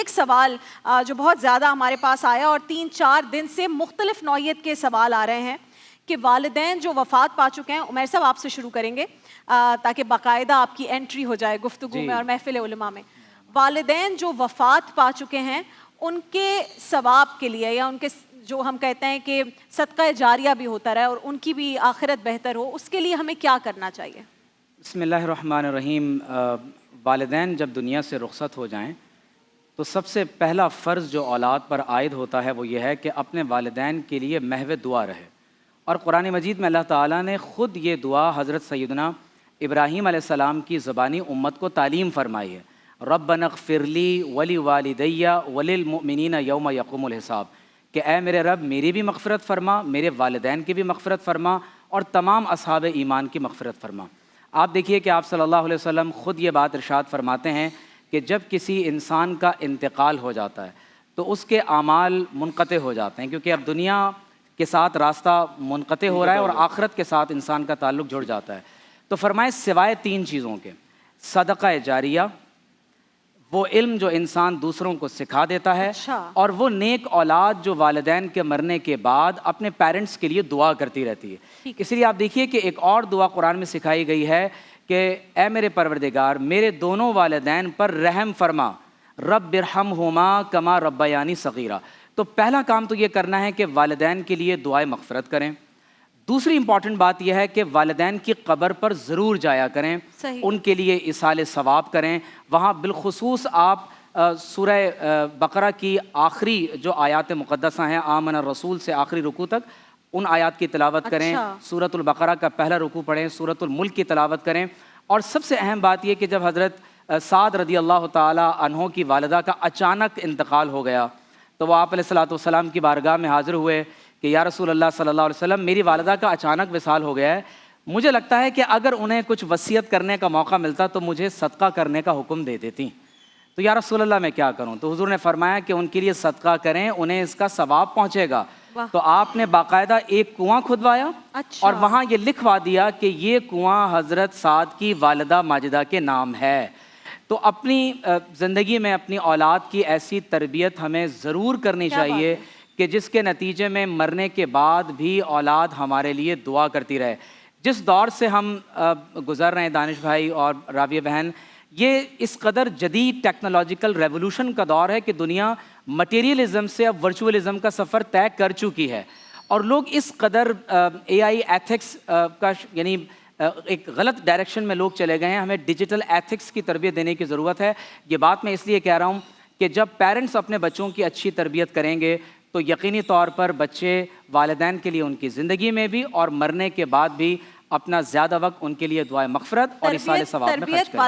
ایک سوال جو بہت زیادہ ہمارے پاس آیا اور 3-4 دن سے مختلف نوعیت کے سوال آ رہے ہیں کہ والدین جو وفات پا چکے ہیں، عمیر صاحب آپ سے شروع کریں گے تاکہ باقاعدہ آپ کی انٹری ہو جائے گفتگو میں اور محفل علماء میں۔ والدین جو وفات پا چکے ہیں ان کے ثواب کے لیے یا ان کے جو ہم کہتے ہیں کہ صدقہ جاریہ بھی ہوتا رہے اور ان کی بھی آخرت بہتر ہو، اس کے لیے ہمیں کیا کرنا چاہیے؟ بسم اللہ الرحمن الرحیم۔ والدین جب دنیا سے رخصت ہو جائیں تو سب سے پہلا فرض جو اولاد پر عائد ہوتا ہے وہ یہ ہے کہ اپنے والدین کے لیے محو دعا رہے، اور قرآن مجید میں اللہ تعالیٰ نے خود یہ دعا حضرت سیدنا ابراہیم علیہ السلام کی زبانی امت کو تعلیم فرمائی ہے۔ ربنا اغفر لی ولوالدی وللمؤمنین یوم یقوم الحساب، کہ اے میرے رب میری بھی مغفرت فرما، میرے والدین کی بھی مغفرت فرما، اور تمام اصحاب ایمان کی مغفرت فرما۔ آپ دیکھیے کہ آپ صلی اللہ علیہ وسلم خود یہ بات ارشاد فرماتے ہیں کہ جب کسی انسان کا انتقال ہو جاتا ہے تو اس کے اعمال منقطع ہو جاتے ہیں، کیونکہ اب دنیا کے ساتھ راستہ منقطع ہو رہا ہے اور آخرت کے ساتھ انسان کا تعلق جڑ جاتا ہے۔ تو فرمائے سوائے 3 چیزوں کے، صدقہ جاریہ، وہ علم جو انسان دوسروں کو سکھا دیتا ہے، اور وہ نیک اولاد جو والدین کے مرنے کے بعد اپنے پیرنٹس کے لیے دعا کرتی رہتی ہے۔ اس لیے آپ دیکھیے کہ ایک اور دعا قرآن میں سکھائی گئی ہے کہ اے میرے پروردگار میرے دونوں والدین پر رحم فرما، رب ارحمہما کما ربیانی صغیرہ۔ تو پہلا کام تو یہ کرنا ہے کہ والدین کے لیے دعائے مغفرت کریں۔ دوسری امپورٹنٹ بات یہ ہے کہ والدین کی قبر پر ضرور جایا کریں، ان کے لیے ایصال ثواب کریں۔ وہاں بالخصوص آپ سورہ بقرہ کی آخری جو آیات مقدسہ ہیں، آمن الرسول سے آخری رکوع تک، ان آیات کی تلاوت کریں۔ سورۃ البقرہ کا پہلا رکوع پڑھیں، سورۃ الملک کی تلاوت کریں۔ اور سب سے اہم بات یہ کہ جب حضرت سعد رضی اللہ تعالی عنہ کی والدہ کا اچانک انتقال ہو گیا تو وہ آپ علیہ السلام کی بارگاہ میں حاضر ہوئے کہ یا رسول اللہ صلی اللہ علیہ وسلم میری والدہ کا اچانک وصال ہو گیا ہے، مجھے لگتا ہے کہ اگر انہیں کچھ وصیت کرنے کا موقع ملتا تو مجھے صدقہ کرنے کا حکم دے دیتی، تو یا رسول اللہ میں کیا کروں؟ تو حضور نے فرمایا کہ ان کے لیے صدقہ کریں، انہیں اس کا ثواب پہنچے گا۔ تو آپ نے باقاعدہ ایک کنواں کھدوایا اور وہاں یہ لکھوا دیا کہ یہ کنواں حضرت سعد کی والدہ ماجدہ کے نام ہے۔ تو اپنی زندگی میں اپنی اولاد کی ایسی تربیت ہمیں ضرور کرنی چاہیے کہ جس کے نتیجے میں مرنے کے بعد بھی اولاد ہمارے لیے دعا کرتی رہے۔ جس دور سے ہم گزر رہے ہیں دانش بھائی اور رابعہ بہن، یہ اس قدر جدید ٹیکنالوجیکل ریولوشن کا دور ہے کہ دنیا مٹیریلزم سے اب ورچوئلزم کا سفر طے کر چکی ہے، اور لوگ اس قدر اے آئی ایتھکس کا یعنی ایک غلط ڈائریکشن میں لوگ چلے گئے ہیں۔ ہمیں ڈیجیٹل ایتھکس کی تربیت دینے کی ضرورت ہے۔ یہ بات میں اس لیے کہہ رہا ہوں کہ جب پیرنٹس اپنے بچوں کی اچھی تربیت کریں گے تو یقینی طور پر بچے والدین کے لیے ان کی زندگی میں بھی اور مرنے کے بعد بھی اپنا زیادہ وقت ان کے لیے دعائے مغفرت اور ایصال ثواب میں خرچ کریں۔